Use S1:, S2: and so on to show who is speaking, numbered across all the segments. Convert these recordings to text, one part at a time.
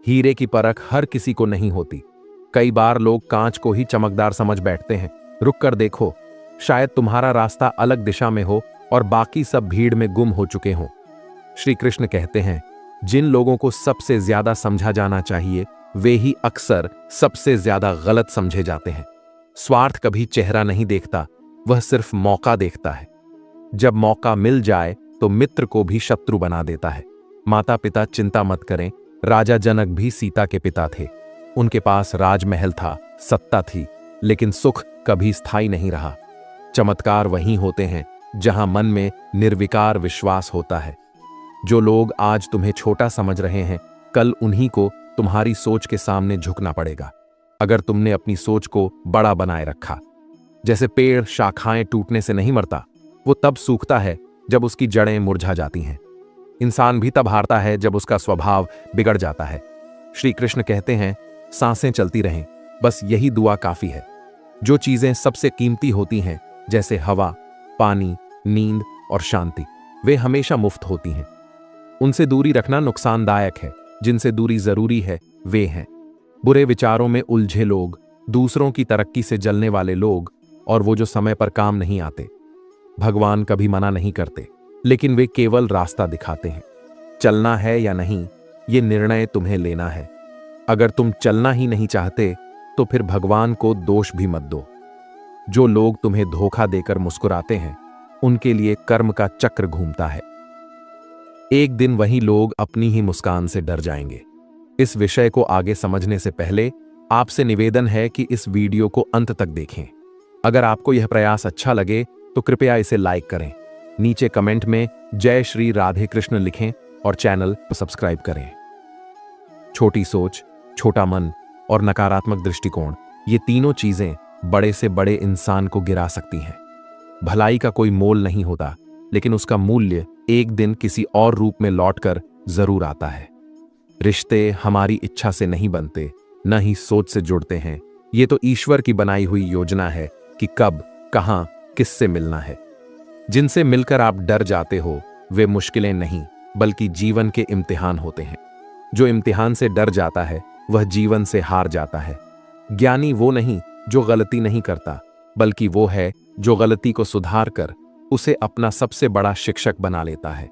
S1: हीरे की परख हर किसी को नहीं होती। कई बार लोग कांच को ही चमकदार समझ बैठते हैं। रुक कर देखो, शायद तुम्हारा रास्ता अलग दिशा में हो और बाकी सब भीड़ में गुम हो चुके हों। श्री कृष्ण कहते हैं, जिन लोगों को सबसे ज्यादा समझा जाना चाहिए वे ही अक्सर सबसे ज्यादा गलत समझे जाते हैं। स्वार्थ कभी चेहरा नहीं देखता, वह सिर्फ मौका देखता है। जब मौका मिल जाए तो मित्र को भी शत्रु बना देता है। माता पिता चिंता मत करें, राजा जनक भी सीता के पिता थे। उनके पास राजमहल था, सत्ता थी, लेकिन सुख कभी स्थायी नहीं रहा। चमत्कार वहीं होते हैं जहां मन में निर्विकार विश्वास होता है। जो लोग आज तुम्हें छोटा समझ रहे हैं, कल उन्हीं को तुम्हारी सोच के सामने झुकना पड़ेगा, अगर तुमने अपनी सोच को बड़ा बनाए रखा। जैसे पेड़ शाखाएं टूटने से नहीं मरता, वो तब सूखता है जब उसकी जड़ें मुरझा जाती हैं। इंसान भी तब हारता है जब उसका स्वभाव बिगड़ जाता है। श्री कृष्ण कहते हैं, सांसें चलती रहें, बस यही दुआ काफी है। जो चीजें सबसे कीमती होती हैं, जैसे हवा, पानी, नींद और शांति, वे हमेशा मुफ्त होती हैं। उनसे दूरी रखना नुकसानदायक है। जिनसे दूरी जरूरी है वे हैं बुरे विचारों में उलझे लोग, दूसरों की तरक्की से जलने वाले लोग, और वो जो समय पर काम नहीं आते। भगवान कभी मना नहीं करते, लेकिन वे केवल रास्ता दिखाते हैं। चलना है या नहीं, ये निर्णय तुम्हें लेना है। अगर तुम चलना ही नहीं चाहते तो फिर भगवान को दोष भी मत दो। जो लोग तुम्हें धोखा देकर मुस्कुराते हैं, उनके लिए कर्म का चक्र घूमता है। एक दिन वही लोग अपनी ही मुस्कान से डर जाएंगे। इस विषय को आगे समझने से पहले आपसे निवेदन है कि इस वीडियो को अंत तक देखें। अगर आपको यह प्रयास अच्छा लगे तो कृपया इसे लाइक करें, नीचे कमेंट में जय श्री राधे कृष्ण लिखें और चैनल को सब्सक्राइब करें। छोटी सोच, छोटा मन और नकारात्मक दृष्टिकोण, ये तीनों चीजें बड़े से बड़े इंसान को गिरा सकती हैं। भलाई का कोई मोल नहीं होता, लेकिन उसका मूल्य एक दिन किसी और रूप में लौटकर जरूर आता है। रिश्ते हमारी इच्छा से नहीं बनते, न ही सोच से जुड़ते हैं। ये तो ईश्वर की बनाई हुई योजना है कि कब, कहां, किससे मिलना है। जिनसे मिलकर आप डर जाते हो, वे मुश्किलें नहीं बल्कि जीवन के इम्तिहान होते हैं। जो इम्तिहान से डर जाता है वह जीवन से हार जाता है। ज्ञानी वो नहीं जो गलती नहीं करता, बल्कि वो है जो गलती को सुधार कर उसे अपना सबसे बड़ा शिक्षक बना लेता है।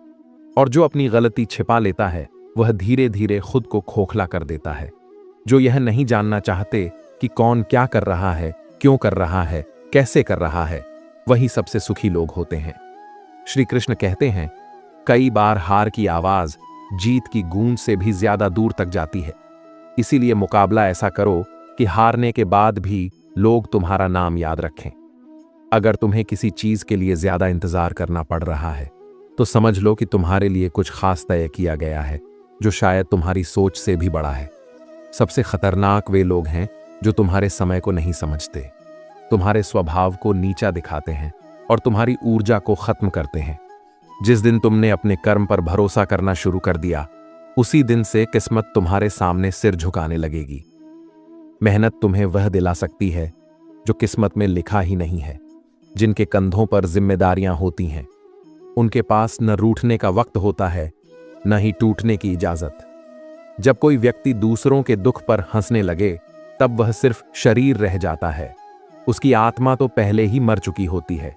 S1: और जो अपनी गलती छिपा लेता है, वह धीरे धीरे खुद को खोखला कर देता है। जो यह नहीं जानना चाहते कि कौन क्या कर रहा है, क्यों कर रहा है, कैसे कर रहा है, वही सबसे सुखी लोग होते हैं। श्री कृष्ण कहते हैं, कई बार हार की आवाज जीत की गूंज से भी ज्यादा दूर तक जाती है। इसीलिए मुकाबला ऐसा करो कि हारने के बाद भी लोग तुम्हारा नाम याद रखें। अगर तुम्हें किसी चीज के लिए ज्यादा इंतजार करना पड़ रहा है, तो समझ लो कि तुम्हारे लिए कुछ खास तय किया गया है, जो शायद तुम्हारी सोच से भी बड़ा है। सबसे खतरनाक वे लोग हैं जो तुम्हारे समय को नहीं समझते, तुम्हारे स्वभाव को नीचा दिखाते हैं और तुम्हारी ऊर्जा को खत्म करते हैं। जिस दिन तुमने अपने कर्म पर भरोसा करना शुरू कर दिया, उसी दिन से किस्मत तुम्हारे सामने सिर झुकाने लगेगी। मेहनत तुम्हें वह दिला सकती है जो किस्मत में लिखा ही नहीं है। जिनके कंधों पर जिम्मेदारियां होती हैं, उनके पास न रूठने का वक्त होता है, न ही टूटने की इजाजत। जब कोई व्यक्ति दूसरों के दुख पर हंसने लगे, तब वह सिर्फ शरीर रह जाता है, उसकी आत्मा तो पहले ही मर चुकी होती है।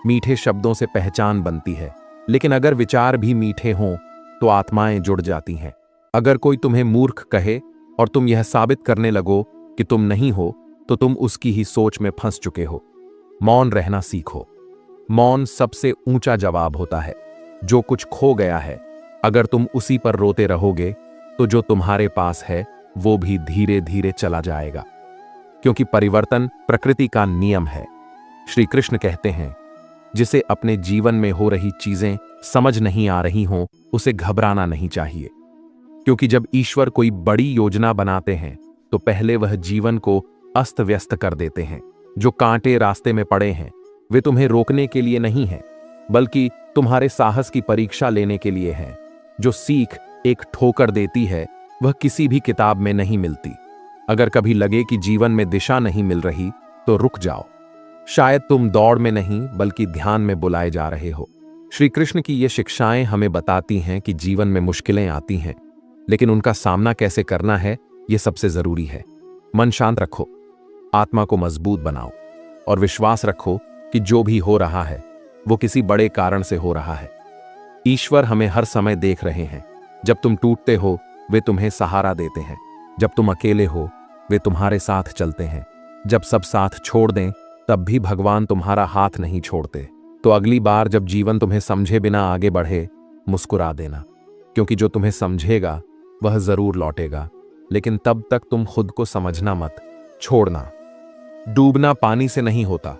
S1: मीठे शब्दों से पहचान बनती है, लेकिन अगर विचार भी मीठे हों तो आत्माएं जुड़ जाती हैं। अगर कोई तुम्हें मूर्ख कहे और तुम यह साबित करने लगो कि तुम नहीं हो, तो तुम उसकी ही सोच में फंस चुके हो। मौन रहना सीखो। मौन सबसे ऊंचा जवाब होता है। जो कुछ खो गया है, अगर तुम उसी पर रोते रहोगे, तो जो तुम्हारे पास है वो भी धीरे धीरे चला जाएगा, क्योंकि परिवर्तन प्रकृति का नियम है। श्री कृष्ण कहते हैं, जिसे अपने जीवन में हो रही चीजें समझ नहीं आ रही हों, उसे घबराना नहीं चाहिए, क्योंकि जब ईश्वर कोई बड़ी योजना बनाते हैं तो पहले वह जीवन को अस्त व्यस्त कर देते हैं। जो कांटे रास्ते में पड़े हैं, वे तुम्हें रोकने के लिए नहीं हैं, बल्कि तुम्हारे साहस की परीक्षा लेने के लिए हैं। जो सीख एक ठोकर देती है, वह किसी भी किताब में नहीं मिलती। अगर कभी लगे कि जीवन में दिशा नहीं मिल रही, तो रुक जाओ। शायद तुम दौड़ में नहीं बल्कि ध्यान में बुलाए जा रहे हो। श्री कृष्ण की ये शिक्षाएं हमें बताती हैं कि जीवन में मुश्किलें आती हैं, लेकिन उनका सामना कैसे करना है यह सबसे जरूरी है। मन शांत रखो, आत्मा को मजबूत बनाओ और विश्वास रखो कि जो भी हो रहा है वो किसी बड़े कारण से हो रहा है। ईश्वर हमें हर समय देख रहे हैं। जब तुम टूटते हो वे तुम्हें सहारा देते हैं, जब तुम अकेले हो वे तुम्हारे साथ चलते हैं, जब सब साथ छोड़ दें तब भी भगवान तुम्हारा हाथ नहीं छोड़ते। तो अगली बार जब जीवन तुम्हें समझे बिना आगे बढ़े, मुस्कुरा देना, क्योंकि जो तुम्हें समझेगा वह जरूर लौटेगा, लेकिन तब तक तुम खुद को समझना मत छोड़ना। डूबना पानी से नहीं होता,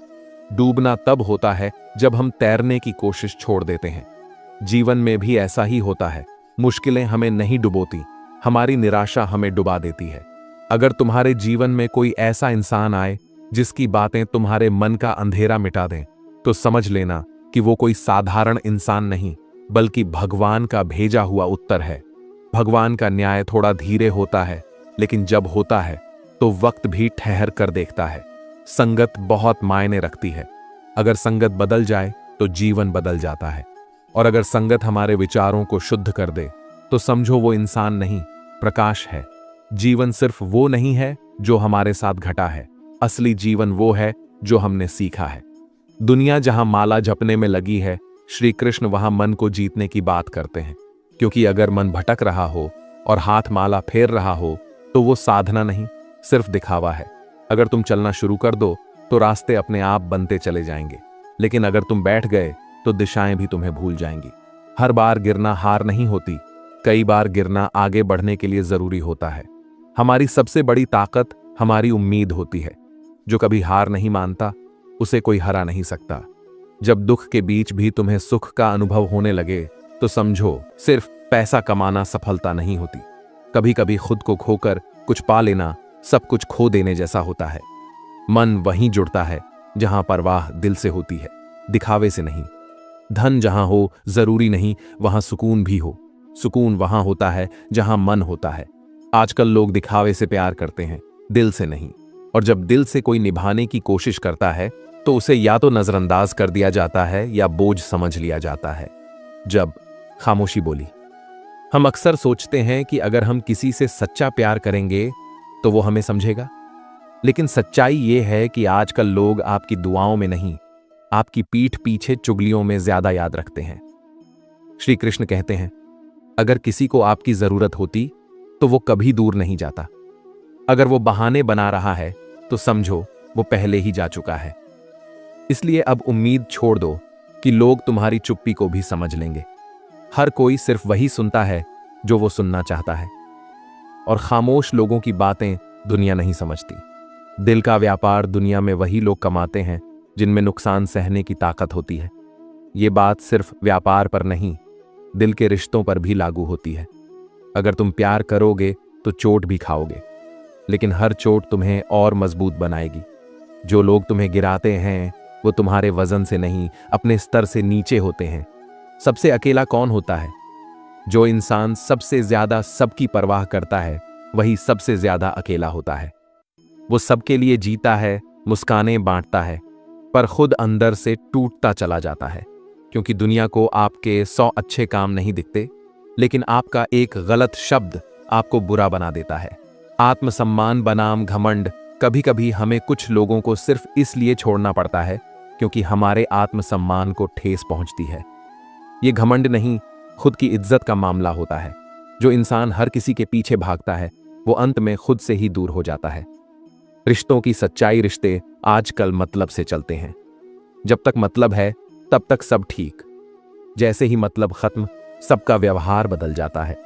S1: डूबना तब होता है जब हम तैरने की कोशिश छोड़ देते हैं। जीवन में भी ऐसा ही होता है, मुश्किलें हमें नहीं डुबोती, हमारी निराशा हमें डुबा देती है। अगर तुम्हारे जीवन में कोई ऐसा इंसान आए जिसकी बातें तुम्हारे मन का अंधेरा मिटा दें, तो समझ लेना कि वो कोई साधारण इंसान नहीं बल्कि भगवान का भेजा हुआ उत्तर है। भगवान का न्याय थोड़ा धीरे होता है, लेकिन जब होता है तो वक्त भी ठहर कर देखता है। संगत बहुत मायने रखती है। अगर संगत बदल जाए तो जीवन बदल जाता है, और अगर संगत हमारे विचारों को शुद्ध कर दे तो समझो वो इंसान नहीं, प्रकाश है। जीवन सिर्फ वो नहीं है जो हमारे साथ घटा है, असली जीवन वो है जो हमने सीखा है। दुनिया जहां माला जपने में लगी है, श्री कृष्ण वहां मन को जीतने की बात करते हैं। क्योंकि अगर मन भटक रहा हो और हाथ माला फेर रहा हो तो वो साधना नहीं, सिर्फ दिखावा है। अगर तुम चलना शुरू कर दो तो रास्ते अपने आप बनते चले जाएंगे, लेकिन अगर तुम बैठ गए तो दिशाएं भी तुम्हें भूल जाएंगी। हर बार गिरना हार नहीं होती, कई बार गिरना आगे बढ़ने के लिए जरूरी होता है। हमारी सबसे बड़ी ताकत हमारी उम्मीद होती है। जो कभी हार नहीं मानता उसे कोई हरा नहीं सकता। जब दुख के बीच भी तुम्हें सुख का अनुभव होने लगे तो समझो सिर्फ पैसा कमाना सफलता नहीं होती। कभी कभी खुद को खोकर कुछ पा लेना सब कुछ खो देने जैसा होता है। मन वहीं जुड़ता है जहां परवाह दिल से होती है, दिखावे से नहीं। धन जहां हो जरूरी नहीं वहां सुकून भी हो। सुकून वहां होता है जहां मन होता है। आजकल लोग दिखावे से प्यार करते हैं, दिल से नहीं। और जब दिल से कोई निभाने की कोशिश करता है तो उसे या तो नजरअंदाज कर दिया जाता है या बोझ समझ लिया जाता है। जब खामोशी बोली। हम अक्सर सोचते हैं कि अगर हम किसी से सच्चा प्यार करेंगे तो वो हमें समझेगा, लेकिन सच्चाई ये है कि आजकल लोग आपकी दुआओं में नहीं, आपकी पीठ पीछे चुगलियों में ज्यादा याद रखते हैं। श्री कृष्ण कहते हैं, अगर किसी को आपकी जरूरत होती तो वो कभी दूर नहीं जाता। अगर वो बहाने बना रहा है तो समझो वो पहले ही जा चुका है। इसलिए अब उम्मीद छोड़ दो कि लोग तुम्हारी चुप्पी को भी समझ लेंगे। हर कोई सिर्फ वही सुनता है जो वो सुनना चाहता है, और खामोश लोगों की बातें दुनिया नहीं समझती। दिल का व्यापार दुनिया में वही लोग कमाते हैं जिनमें नुकसान सहने की ताकत होती है। ये बात सिर्फ व्यापार पर नहीं, दिल के रिश्तों पर भी लागू होती है। अगर तुम प्यार करोगे तो चोट भी खाओगे, लेकिन हर चोट तुम्हें और मजबूत बनाएगी। जो लोग तुम्हें गिराते हैं वो तुम्हारे वजन से नहीं, अपने स्तर से नीचे होते हैं। सबसे अकेला कौन होता है? जो इंसान सबसे ज्यादा सबकी परवाह करता है वही सबसे ज्यादा अकेला होता है। वो सबके लिए जीता है, मुस्कानें बांटता है, पर खुद अंदर से टूटता चला जाता है। क्योंकि दुनिया को आपके 100 अच्छे काम नहीं दिखते, लेकिन आपका एक गलत शब्द आपको बुरा बना देता है। आत्मसम्मान बनाम घमंड। कभी कभी हमें कुछ लोगों को सिर्फ इसलिए छोड़ना पड़ता है क्योंकि हमारे आत्मसम्मान को ठेस पहुंचती है। ये घमंड नहीं, खुद की इज्जत का मामला होता है। जो इंसान हर किसी के पीछे भागता है वो अंत में खुद से ही दूर हो जाता है। रिश्तों की सच्चाई। रिश्ते आजकल मतलब से चलते हैं। जब तक मतलब है तब तक सब ठीक। जैसे ही मतलब खत्म, सबका व्यवहार बदल जाता है।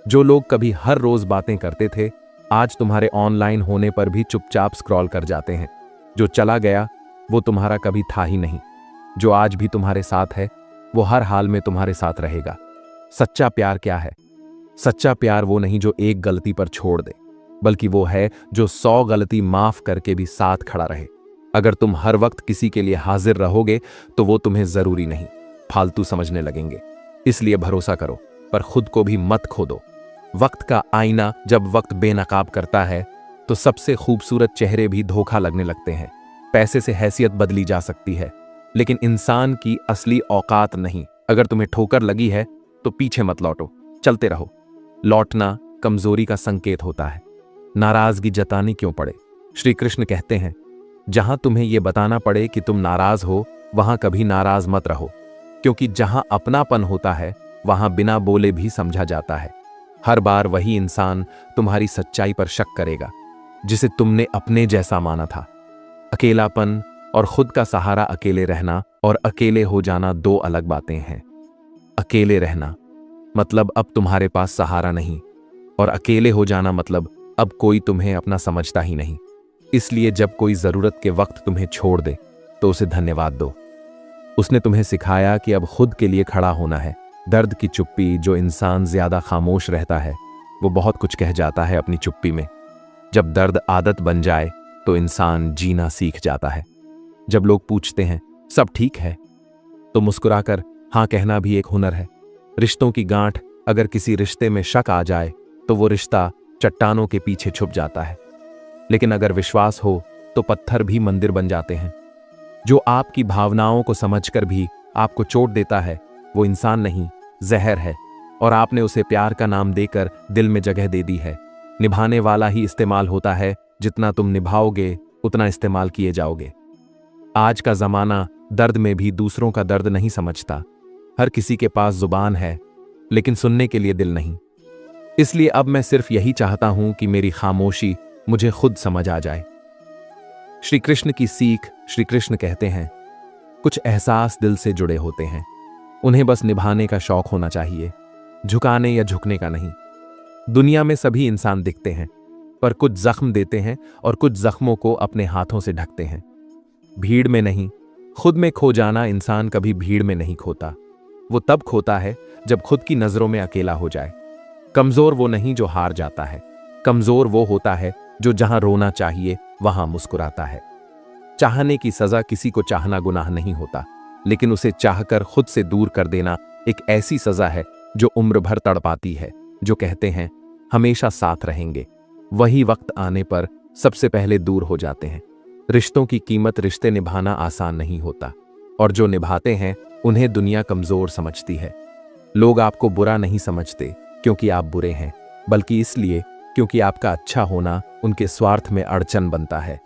S1: जो लोग कभी हर रोज बातें करते थे आज तुम्हारे ऑनलाइन होने पर भी चुपचाप स्क्रॉल कर जाते हैं। जो चला गया वो तुम्हारा कभी था ही नहीं। जो आज भी तुम्हारे साथ है वो हर हाल में तुम्हारे साथ रहेगा। सच्चा प्यार क्या है? सच्चा प्यार वो नहीं जो एक गलती पर छोड़ दे, बल्कि वो है जो 100 गलती माफ करके भी साथ खड़ा रहे। अगर तुम हर वक्त किसी के लिए हाजिर रहोगे तो वो तुम्हें जरूरी नहीं, फालतू समझने लगेंगे। इसलिए भरोसा करो, पर खुद को भी मत खो दो। वक्त का आईना जब वक्त बेनकाब करता है तो सबसे खूबसूरत चेहरे भी धोखा लगने लगते हैं। पैसे से हैसियत बदली जा सकती है, लेकिन इंसान की असली औकात नहीं। अगर तुम्हें ठोकर लगी है तो पीछे मत लौटो, चलते रहो। लौटना कमजोरी का संकेत होता है। नाराजगी जतानी क्यों पड़े? श्री कृष्ण कहते हैं, जहां तुम्हें यह बताना पड़े कि तुम नाराज हो, वहां कभी नाराज मत रहो, क्योंकि जहां अपनापन होता है वहां बिना बोले भी समझा जाता है। हर बार वही इंसान तुम्हारी सच्चाई पर शक करेगा जिसे तुमने अपने जैसा माना था। अकेलापन और खुद का सहारा, अकेले रहना और अकेले हो जाना दो अलग बातें हैं। अकेले रहना मतलब अब तुम्हारे पास सहारा नहीं, और अकेले हो जाना मतलब अब कोई तुम्हें अपना समझता ही नहीं। इसलिए जब कोई जरूरत के वक्त तुम्हें छोड़ दे तो उसे धन्यवाद दो। उसने तुम्हें सिखाया कि अब खुद के लिए खड़ा होना है। दर्द की चुप्पी, जो इंसान ज्यादा खामोश रहता है वो बहुत कुछ कह जाता है अपनी चुप्पी में। जब दर्द आदत बन जाए तो इंसान जीना सीख जाता है। जब लोग पूछते हैं सब ठीक है, तो मुस्कुराकर हाँ कहना भी एक हुनर है। रिश्तों की गांठ, अगर किसी रिश्ते में शक आ जाए तो वो रिश्ता चट्टानों के पीछे छुप जाता है, लेकिन अगर विश्वास हो तो पत्थर भी मंदिर बन जाते हैं। जो आपकी भावनाओं को समझकर भी आपको चोट देता है वो इंसान नहीं, जहर है, और आपने उसे प्यार का नाम देकर दिल में जगह दे दी है। निभाने वाला ही इस्तेमाल होता है, जितना तुम निभाओगे उतना इस्तेमाल किए जाओगे। आज का जमाना दर्द में भी दूसरों का दर्द नहीं समझता। हर किसी के पास जुबान है लेकिन सुनने के लिए दिल नहीं। इसलिए अब मैं सिर्फ यही चाहता हूं कि मेरी खामोशी मुझे खुद समझ आ जाए। श्री कृष्ण की सीख, श्री कृष्ण कहते हैं, कुछ एहसास दिल से जुड़े होते हैं, उन्हें बस निभाने का शौक होना चाहिए, झुकाने या झुकने का नहीं। दुनिया में सभी इंसान दिखते हैं, पर कुछ जख्म देते हैं और कुछ जख्मों को अपने हाथों से ढकते हैं। भीड़ में नहीं, खुद में खो जाना इंसान कभी भीड़ में नहीं खोता। वो तब खोता है जब खुद की नजरों में अकेला हो जाए। कमजोर वो नहीं जो हार जाता है, कमजोर वो होता है जो जहां रोना चाहिए वहां मुस्कुराता है। चाहने की सजा किसी को चाहना गुनाह नहीं होता, लेकिन उसे चाहकर खुद से दूर कर देना एक ऐसी सजा है जो उम्र भर तड़पाती है। जो कहते हैं हमेशा साथ रहेंगे, वही वक्त आने पर सबसे पहले दूर हो जाते हैं। रिश्तों की कीमत, रिश्ते निभाना आसान नहीं होता, और जो निभाते हैं उन्हें दुनिया कमजोर समझती है। लोग आपको बुरा नहीं समझते क्योंकि आप बुरे हैं, बल्कि इसलिए क्योंकि आपका अच्छा होना उनके स्वार्थ में अड़चन बनता है।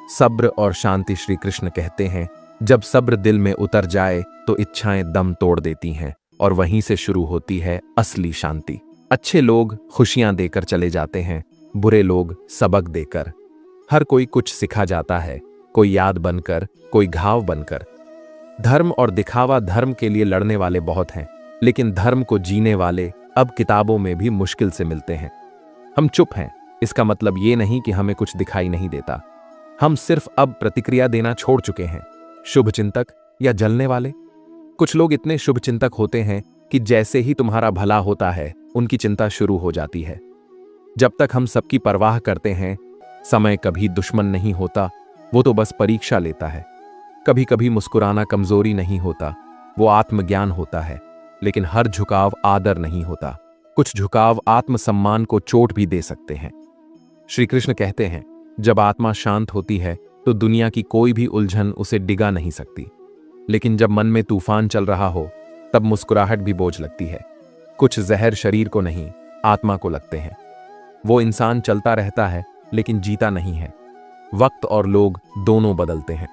S1: सब्र और शांति, श्री कृष्ण कहते हैं, जब सब्र दिल में उतर जाए तो इच्छाएं दम तोड़ देती हैं, और वहीं से शुरू होती है असली शांति। अच्छे लोग खुशियां देकर चले जाते हैं, बुरे लोग सबक देकर। हर कोई कुछ सिखा जाता है, कोई याद बनकर, कोई घाव बनकर। धर्म और दिखावा, धर्म के लिए लड़ने वाले बहुत हैं, लेकिन धर्म को जीने वाले अब किताबों में भी मुश्किल से मिलते हैं। हम चुप हैं, इसका मतलब ये नहीं कि हमें कुछ दिखाई नहीं देता। हम सिर्फ अब प्रतिक्रिया देना छोड़ चुके हैं। शुभचिंतक या जलने वाले, कुछ लोग इतने शुभचिंतक होते हैं कि जैसे ही तुम्हारा भला होता है उनकी चिंता शुरू हो जाती है। जब तक हम सबकी परवाह करते हैं, समय कभी दुश्मन नहीं होता, वो तो बस परीक्षा लेता है। कभी कभी मुस्कुराना कमजोरी नहीं होता, वो आत्मज्ञान होता है, लेकिन हर झुकाव आदर नहीं होता। कुछ झुकाव आत्मसम्मान को चोट भी दे सकते हैं। श्री कृष्ण कहते हैं, जब आत्मा शांत होती है तो दुनिया की कोई भी उलझन उसे डिगा नहीं सकती, लेकिन जब मन में तूफान चल रहा हो तब मुस्कुराहट भी बोझ लगती है। कुछ जहर शरीर को नहीं, आत्मा को लगते हैं। वो इंसान चलता रहता है लेकिन जीता नहीं है। वक्त और लोग दोनों बदलते हैं,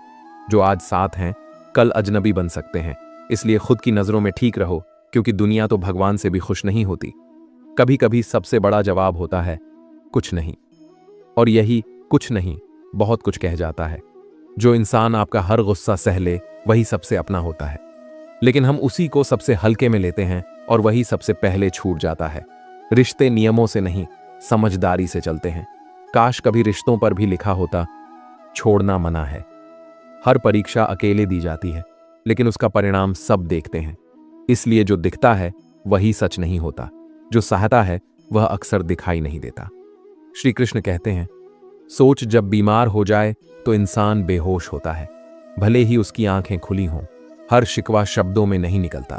S1: जो आज साथ हैं कल अजनबी बन सकते हैं। इसलिए खुद की नजरों में ठीक रहो, क्योंकि दुनिया तो भगवान से भी खुश नहीं होती। कभी कभी सबसे बड़ा जवाब होता है कुछ नहीं, और यही कुछ नहीं बहुत कुछ कह जाता है। जो इंसान आपका हर गुस्सा सह ले वही सबसे अपना होता है, लेकिन हम उसी को सबसे हल्के में लेते हैं और वही सबसे पहले छूट जाता है। रिश्ते नियमों से नहीं, समझदारी से चलते हैं। काश कभी रिश्तों पर भी लिखा होता, छोड़ना मना है। हर परीक्षा अकेले दी जाती है, लेकिन उसका परिणाम सब देखते हैं। इसलिए जो दिखता है वही सच नहीं होता, जो सहता है वह अक्सर दिखाई नहीं देता। श्री कृष्ण कहते हैं, सोच जब बीमार हो जाए तो इंसान बेहोश होता है, भले ही उसकी आंखें खुली हों। हर शिकवा शब्दों में नहीं निकलता,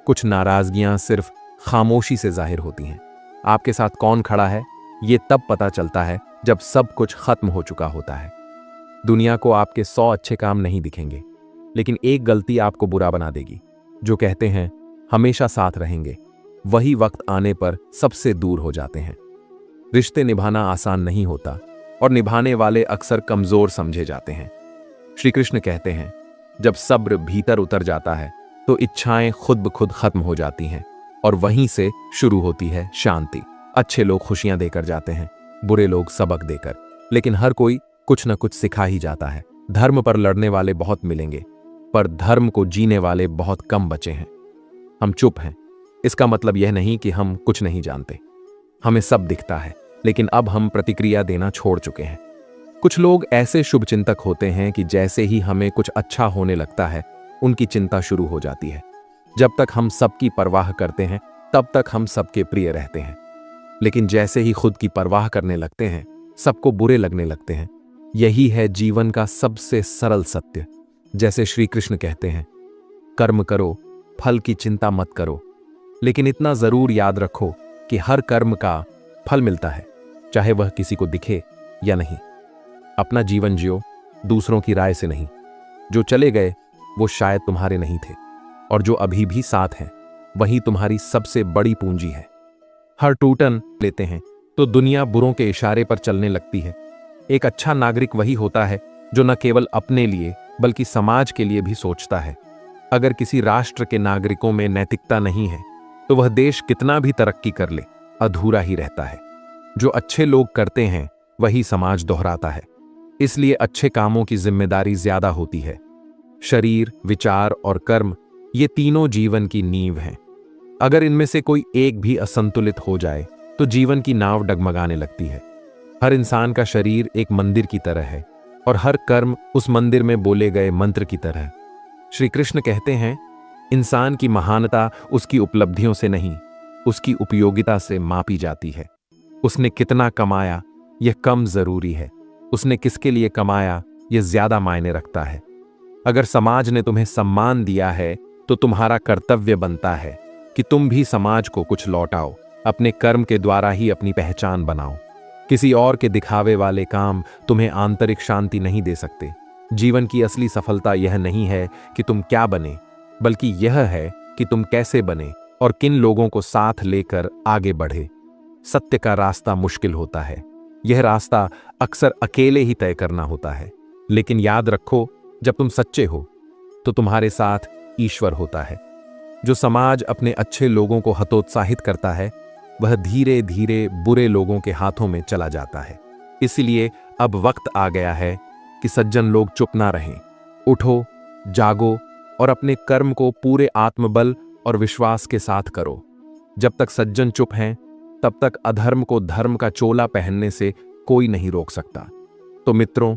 S1: कुछ नाराजगियां सिर्फ खामोशी से जाहिर होती हैं। आपके साथ कौन खड़ा है ये तब पता चलता है जब सब कुछ खत्म हो चुका होता है। दुनिया को आपके 100 अच्छे काम नहीं दिखेंगे, लेकिन एक गलती आपको बुरा बना देगी। जो कहते हैं हमेशा साथ रहेंगे, वही वक्त आने पर सबसे दूर हो जाते हैं। रिश्ते निभाना आसान नहीं होता और निभाने वाले अक्सर कमजोर समझे जाते हैं। श्री कृष्ण कहते हैं, जब सब्र भीतर उतर जाता है तो इच्छाएं खुद ब खुद खत्म हो जाती हैं और वहीं से शुरू होती है शांति। अच्छे लोग खुशियां देकर जाते हैं, बुरे लोग सबक देकर, लेकिन हर कोई कुछ न कुछ सिखा ही जाता है। धर्म पर लड़ने वाले बहुत मिलेंगे, पर धर्म को जीने वाले बहुत कम बचे हैं। हम चुप हैं, इसका मतलब यह नहीं कि हम कुछ नहीं जानते। हमें सब दिखता है, लेकिन अब हम प्रतिक्रिया देना छोड़ चुके हैं। कुछ लोग ऐसे शुभचिंतक होते हैं कि जैसे ही हमें कुछ अच्छा होने लगता है, उनकी चिंता शुरू हो जाती है। जब तक हम सबकी परवाह करते हैं, तब तक हम सबके प्रिय रहते हैं, लेकिन जैसे ही खुद की परवाह करने लगते हैं, सबको बुरे लगने लगते हैं। यही है जीवन का सबसे सरल सत्य। जैसे श्री कृष्ण कहते हैं, कर्म करो, फल की चिंता मत करो, लेकिन इतना जरूर याद रखो कि हर कर्म का फल मिलता है, चाहे वह किसी को दिखे या नहीं। अपना जीवन जियो, दूसरों की राय से नहीं। जो चले गए वो शायद तुम्हारे नहीं थे, और जो अभी भी साथ हैं वही तुम्हारी सबसे बड़ी पूंजी है। हर टूटन लेते हैं तो दुनिया बुरों के इशारे पर चलने लगती है। एक अच्छा नागरिक वही होता है जो न केवल अपने लिए बल्कि समाज के लिए भी सोचता है। अगर किसी राष्ट्र के नागरिकों में नैतिकता नहीं है तो वह देश कितना भी तरक्की कर ले, अधूरा ही रहता है। जो अच्छे लोग करते हैं वही समाज दोहराता है। इसलिए अच्छे कामों की जिम्मेदारी ज्यादा होती है। शरीर, विचार और कर्म, ये तीनों जीवन की नींव हैं। अगर इनमें से कोई एक भी असंतुलित हो जाए तो जीवन की नाव डगमगाने लगती है। हर इंसान का शरीर एक मंदिर की तरह है और हर कर्म उस मंदिर में बोले गए मंत्र की तरह। श्री कृष्ण कहते हैं, इंसान की महानता उसकी उपलब्धियों से नहीं, उसकी उपयोगिता से मापी जाती है। उसने कितना कमाया यह कम जरूरी है, उसने किसके लिए कमाया यह ज्यादा मायने रखता है। अगर समाज ने तुम्हें सम्मान दिया है तो तुम्हारा कर्तव्य बनता है कि तुम भी समाज को कुछ लौटाओ। अपने कर्म के द्वारा ही अपनी पहचान बनाओ। किसी और के दिखावे वाले काम तुम्हें आंतरिक शांति नहीं दे सकते। जीवन की असली सफलता यह नहीं है कि तुम क्या बने, बल्कि यह है कि तुम कैसे बने और किन लोगों को साथ लेकर आगे बढ़े। सत्य का रास्ता मुश्किल होता है, यह रास्ता अक्सर अकेले ही तय करना होता है, लेकिन याद रखो, जब तुम सच्चे हो तो तुम्हारे साथ ईश्वर होता है। जो समाज अपने अच्छे लोगों को हतोत्साहित करता है, वह धीरे धीरे बुरे लोगों के हाथों में चला जाता है। इसलिए अब वक्त आ गया है कि सज्जन लोग चुप ना रहें। उठो, जागो और अपने कर्म को पूरे आत्मबल और विश्वास के साथ करो। जब तक सज्जन चुप हैं, तब तक अधर्म को धर्म का चोला पहनने से कोई नहीं रोक सकता। तो मित्रों,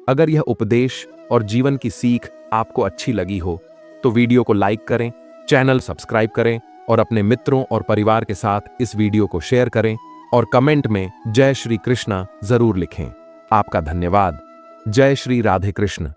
S1: अगर यह उपदेश और जीवन की सीख आपको अच्छी लगी हो तो वीडियो को लाइक करें, चैनल सब्सक्राइब करें और अपने मित्रों और परिवार के साथ इस वीडियो को शेयर करें और कमेंट में जय श्री कृष्णा जरूर लिखें। आपका धन्यवाद। जय श्री राधे कृष्ण।